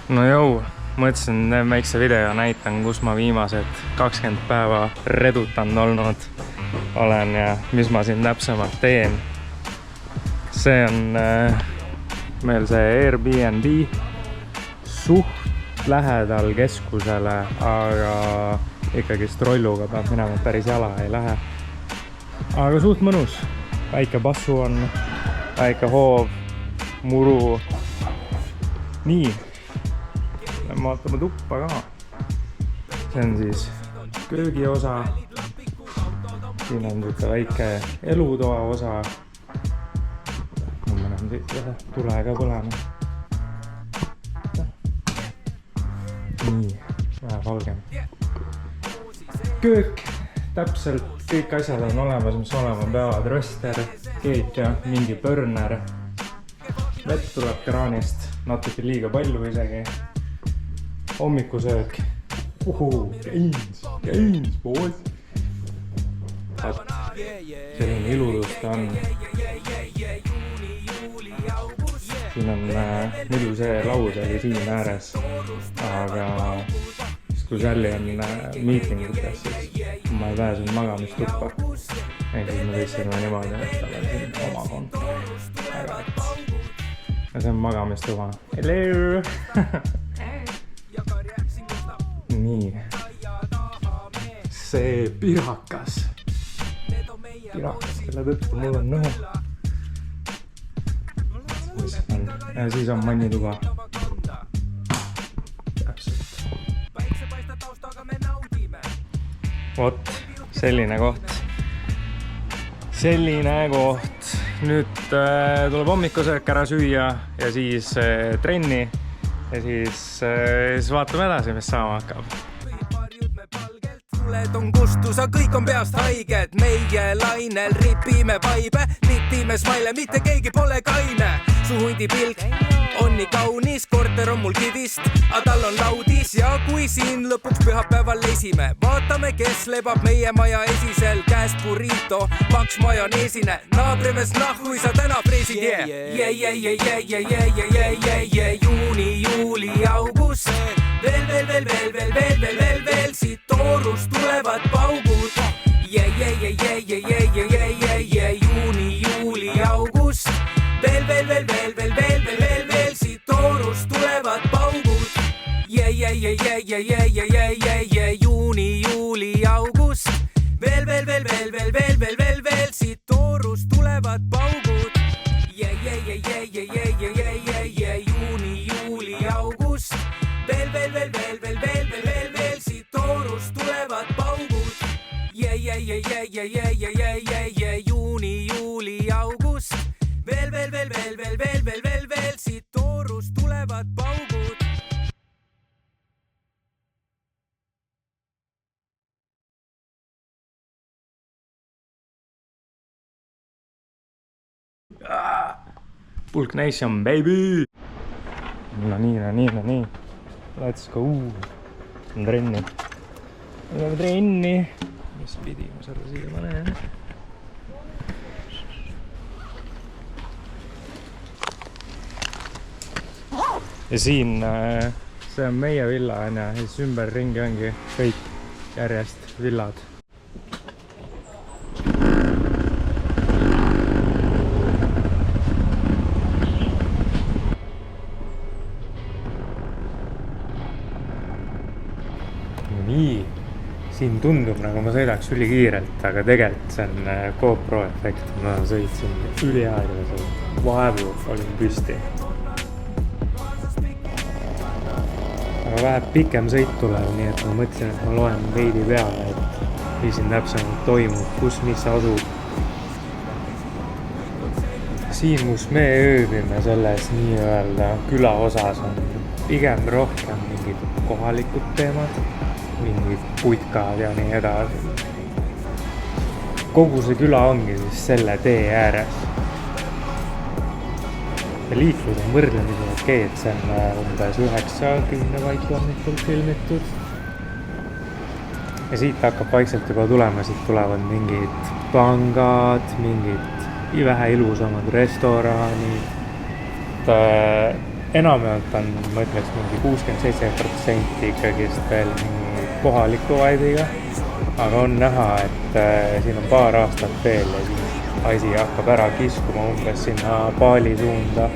No jõu, mõtlesin väikse video näitan, kus ma viimased 20 päeva redutanud olnud olen ja mis ma siin täpsemalt teen. See on meil see Airbnb suht lähedal keskusele, aga ikkagi strolluga peab minema, päris jala ei lähe. Aga suht mõnus, väike passu on, väike hoov, muru. Nii, lähme vaatame tuppa ka. See on siis köögiosa. Siin on niisugune väike elutoa osa. Ma mõnen siit tule ka põlema. Nii, vähe valgem. Köök, täpselt kõik asjad on olemas, mis olema peavad. Röster, keet ja mingi burner. Vett tuleb kraanist, natuke liiga palju isegi. Hommikusöök. Gains, boys. Selline iludust on. Siin on muidu see laud oli siin ääres, aga kui Sally on meetingutes, siis ma ei pääsenud magamistuppa. Ehk siis me võisime niimoodi, et tal on siin oma kontor. Ja see on magamistuva. Hello! Nii. See pirakas. Pirakas, kelle tõttu mul on nõhe. Ja siis on mannituba. Täpselt. Vot, selline koht. Nüüd tuleb hommikusöök ära süüa ja siis trenni ja siis vaatame edasi, mis saama hakkab. Tuled on kustusa, kõik on peast haiged. Meie lainel ripime vaibe, litime smaile, mitte keegi pole kaine. Su hundi pilk on nii kaunis, korter on mul kivist, aga tal on laudis. Ja kui siin lõpuks pühapäeval lesime, vaatame, kes lebab meie maja esisel. Käest burrito, paks majoneesine, naabrimees nahhui sa täna preesid. Juuni, juuli, august, veel siit toorust tulevad paugud. Juuni, juuli, august, veel siit toorust tulevad paugud. Juuni, juuli, august, veel siit toorust tulevad paugud. Juuni, juuli, august, veel siit toorust tulevad paugud. Juuni, juuli, august, veel siit toorust tulevad paugud. Pulk Nation, baby! No nii. Let's go! On trenni. Oleme trenni. Mis pidi ma selle siia panen? Ja siin, see on meie villa ja siis ümberringi ongi kõik järjest villad. Nii, siin tundub nagu ma sõidaks ülikiirelt, aga tegelikult see on GoPro efekt. Ma sõitsin üliaeglaselt, vaevu olin püsti. Aga vähe pikem sõit tuleb, nii et ma mõtlesin, et ma loen veidi peale, et mis siin täpsemalt toimub, kus mis asub. Siin, kus me ööbime selles nii-öelda külaosas on pigem rohkem mingid kohalikud teemad, mingid putkad ja nii edasi. Kogu see küla ongi siis selle tee ääres. Ja liiklus on võrdlemisi okei, et see on umbes 9-10 vaiklamikul filmitud. Ja siit hakkab vaikselt juba tulema, siit tulevad mingid pangad, mingid vähe ilusamad restoranid, enamjaolt on, ma ütleks, mingi 67% ikkagist veel mingi kohaliku vibe'iga. Aga on näha, et siin on paar aastat veel ja siis asi hakkab ära kiskuma umbes sinna Bali suunda.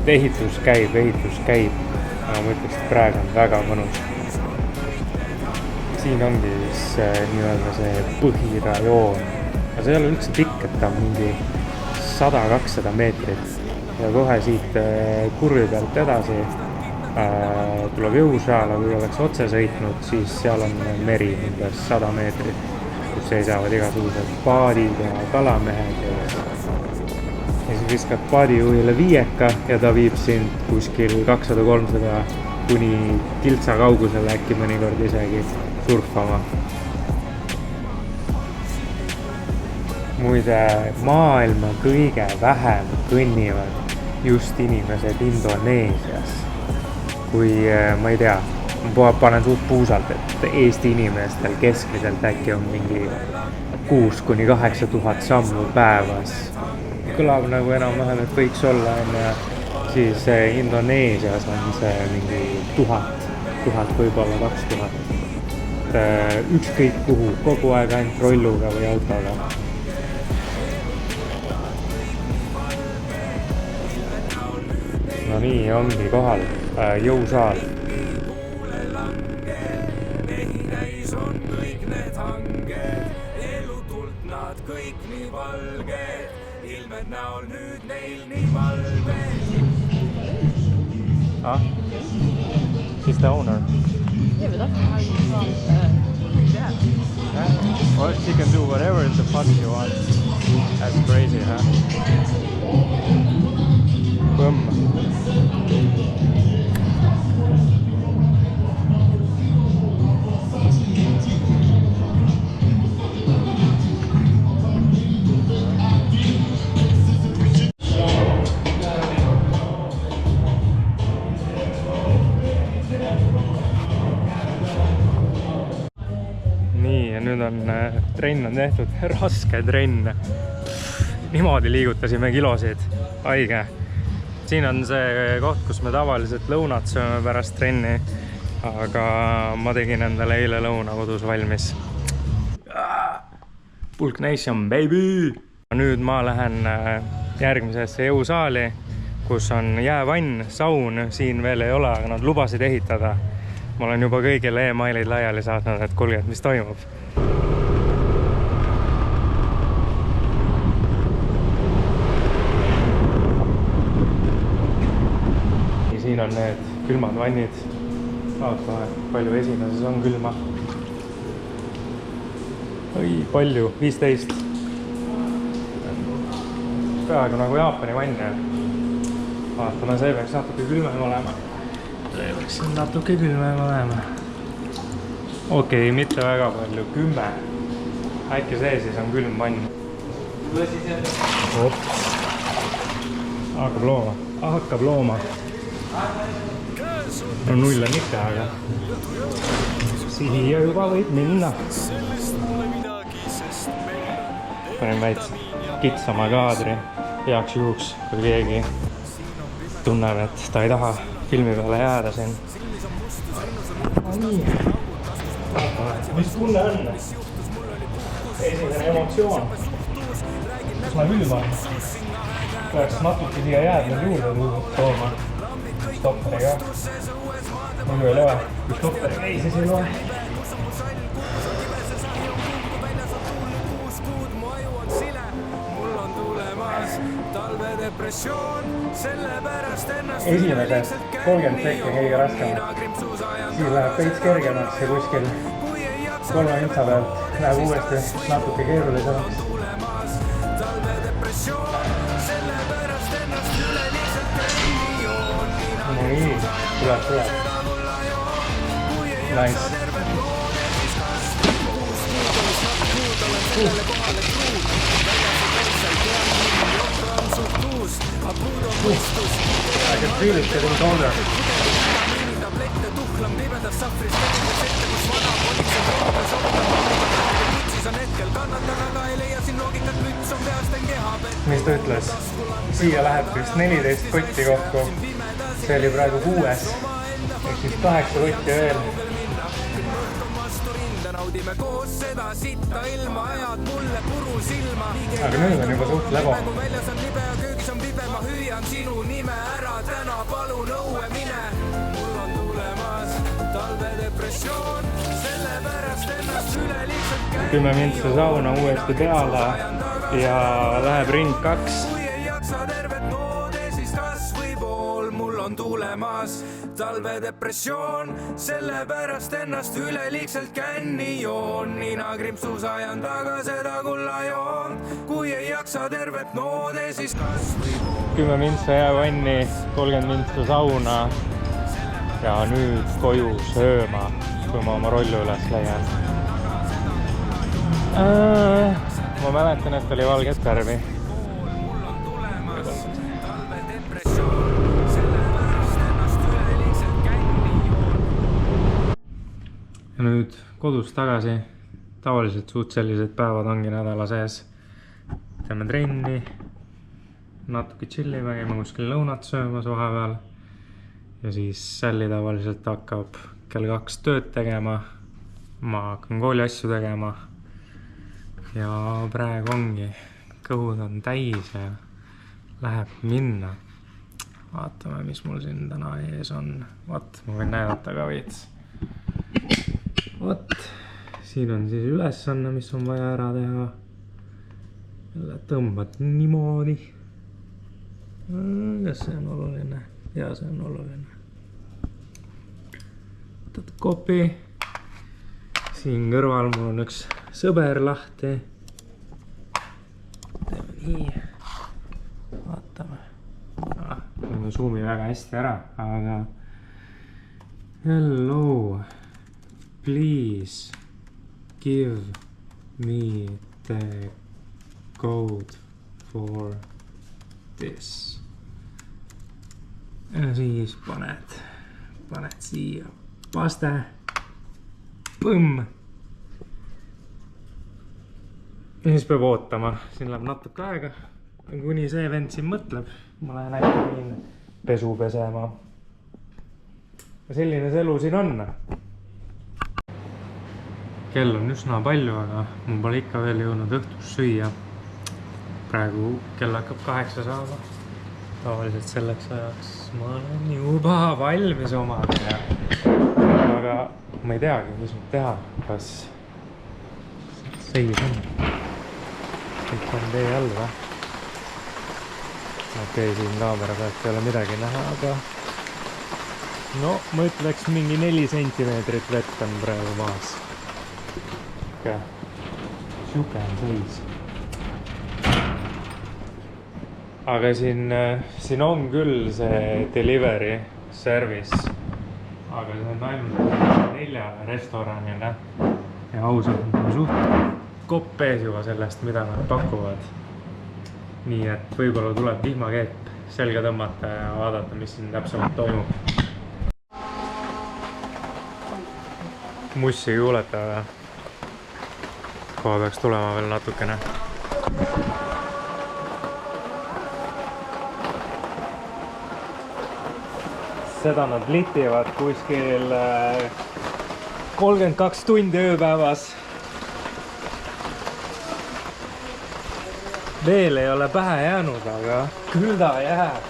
Ehitus käib. Aga ma ütleks, et praegu on väga mõnus. Siin ongi siis nii-öelda see põhirajoon. Aga see ei ole üldse pikk, et ta on mingi 100-200 meetrit. Ja kohe siit kurvi pealt edasi tuleb Jõusaala, kui oleks otse sõitnud, siis seal on meri umbes 100 meetrit, kus seisavad igasugused paadid ja kalamehed. Ja siis viskad paadijuhile viieka ja ta viib sind kuskil 200-300 kuni kiltsa kaugusele, äkki mõnikord isegi surfama. Muide, maailma kõige vähem kõnnivad just inimesed Indoneesias. Kui, ma ei tea, ma panen suht puusalt, et Eesti inimestel keskmiselt äkki on mingi 6-8 tuhat sammu päevas. Kõlab nagu enam-vähem, et võiks olla, siis Indoneesias on see mingi 1000 võib-olla 2000. Ükskõik kuhu, kogu aeg ainult rolluga või autoga. No nii ongi kohal Jõusaal. She's the owner. Yeah, but that's how you Well, she can do whatever the fuck she wants. That's crazy, huh? Boom. Nii, ja nüüd on trenn on tehtud, raske trenn. Niimoodi liigutasime kilosid, haige. Siin on see koht, kus me tavaliselt lõunat sööme pärast trenni, aga ma tegin endale eile lõuna kodus valmis. Bulk Nation, baby! Nüüd ma lähen järgmisesse Jõusaali, kus on jäävann, saun, siin veel ei ole, aga nad lubasid ehitada. Ma olen juba kõigile e-mailid laiali saatnud, et kuulge, et mis toimub. Siin on need külmad vannid. Vaata, palju esimeses on külma. Oi, palju, 15. Peaaegu nagu Jaapani vann. Vaatame, see peaks natuke külmem olema. See peaks natuke külmem olema. Okei, mitte väga palju, 10. Äkki see siis on külm vann. Ops. Hakkab looma. No 0 on ikka, aga siia juba võib minna. Panen väitsa kitsama kaadri heaks juhuks, kui keegi tunneb, et ta ei taha filmi peale jääda siin. Mis tunne on? Esimene emotsioon. Kus ma ülban? Peaks natuke siia jäädnud juurde tooma. Stopperiga. Muidu ei loe. Kui stopperiga ei, siis ei loe. Esimesed 30 sekki kõige raskemad. Siis läheb veits kergemaks ja kuskil 3 intsa pealt läheb uuesti natuke keerulisemaks. Nii, tuleb. Nice. I can feel it getting colder. Mis ta ütles? Siia läheb vist 14 kotti kokku. see oli praegu 6. ehk siis 8 võtti veel. naudime koos seda sitta ilma, ajad mulle puru silma. Aga nüüd on juba suht lebo. Väljas on libe ja köögis on pibe, ma hüüan sinu nime ära täna, palun õue mine. Mul on tulemas talvedepressioon, sellepärast ennast üleliigselt käin. 10 mintsa sauna uuesti peale ja läheb ring 2. Kui ei jaksa tervet noode, siis kas või pool. Mul on tulemas talvedepressioon, sellepärast ennast üleliigselt känni joon. Nina krimpsus ajan taga seda kullajoon. Kui ei jaksa tervet noode, siis kas või pool. 10 mintsa jäävanni, 30 mintsa sauna ja nüüd koju sööma, kui ma oma rollu üles leian. Ma mäletan, et oli valget värvi. Mul on tulemas talvedepressioon, sellepärast ennast üleliigselt känni joon. Ja nüüd kodus tagasi. Tavaliselt suht sellised päevad ongi nädala sees. Teeme trenni, natuke chillime, käime kuskil lõunat söömas vahepeal. Ja siis Sally tavaliselt hakkab kell 2 tööd tegema. Ma hakkan kooli asju tegema. Ja praegu ongi, kõhud on täis ja läheb minna. Vaatame, mis mul siin täna ees on. Vaat, ma võin näidata ka veits. Vot, siin on siis ülesanne, mis on vaja ära teha. Jälle tõmbad niimoodi. Kas see on oluline? Jaa, see on oluline. Võtad kopi. Siin kõrval mul on üks sõber lahti. Teeme nii. Vaatame. Ma zoomi väga hästi ära, aga hello. Please give me the code for this. Ja siis paned siia paste. Põmm. Ja siis peab ootama. Siin läheb natuke aega. Kuni see vend siin mõtleb. Ma lähen äkki viin pesu pesema. Ja selline see elu siin on. Kell on üsna palju, aga mul pole ikka veel jõudnud õhtus süüa. Praegu kell hakkab 8 saama. Tavaliselt selleks ajaks ma olen juba valmis omadega. Aga ma ei teagi, mis nüüd teha. Kas seis on? Kõik on tee all või? Okei, siin kaamera pealt ei ole midagi näha, aga no, ma ütleks mingi 4 sentimeetrit vett on praegu maas. Siuke on seis. Aga siin on küll see delivery service, aga see on ainult 4 restoranile ja ausalt on suht kopp ees juba sellest, mida nad pakuvad. Nii et võib-olla tuleb vihmakeep selga tõmmata ja vaadata, mis siin täpsemalt toimub. Mussi kuuleta või? Koha peaks tulema veel natukene. Seda nad litivad kuskil 32 tundi ööpäevas. Veel ei ole pähe jäänud, aga küll ta jääb.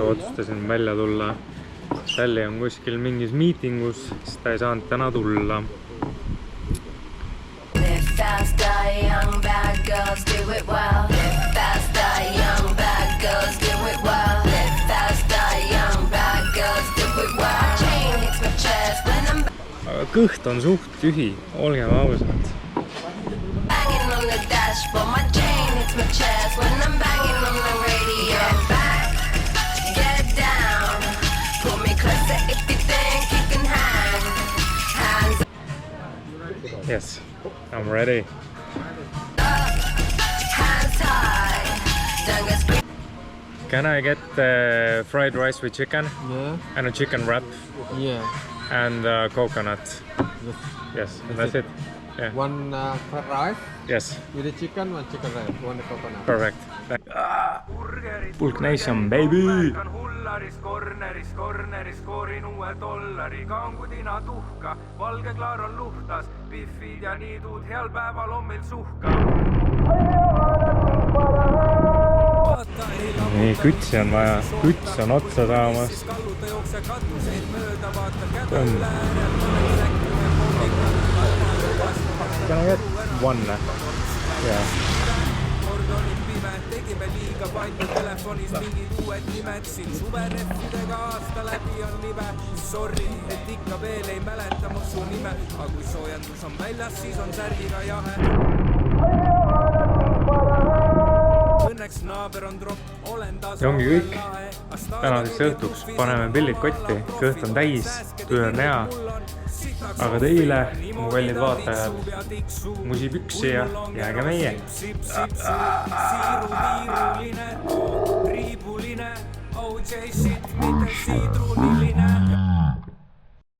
Otsustasin välja tulla. Sally on kuskil mingis miitingus, siis ta ei saanud täna tulla. Aga kõht on suht tühi, olgem ausad. Yes, I'm ready. Hands high, Can I get fried rice with chicken Yeah. and a chicken wrap Yeah. and coconut? Yes. Yes, that's it. Yeah. One fried rice Yes, with the chicken, one chicken rice, one coconut. correct. Bulk Nation, baby! hullaris, korneris koorin uue dollari, kaangudina tuhka, valge klaar on luhtas, piffid ja niidud, heal päeval on meil suhka. Nii, kütsi on vaja, küts on otsa saamas. Can I get one? Yeah. Tegime liiga palju telefonis mingid uued nimed siin suvereffidega aasta läbi on libe. Sorry, et ikka veel ei mäleta mu su nime, aga kui soojendus on väljas, siis on särgiga jahe. Õnneks naaber on tropp, olen taas Ja ongi kõik. Tänaseks õhtuks paneme pillid kotti, kõht on täis, töö on hea. Aga teile, mu kallid vaatajad, musipüksi ja jääge meie. Riibuline, OJ shit, mitte siidruline.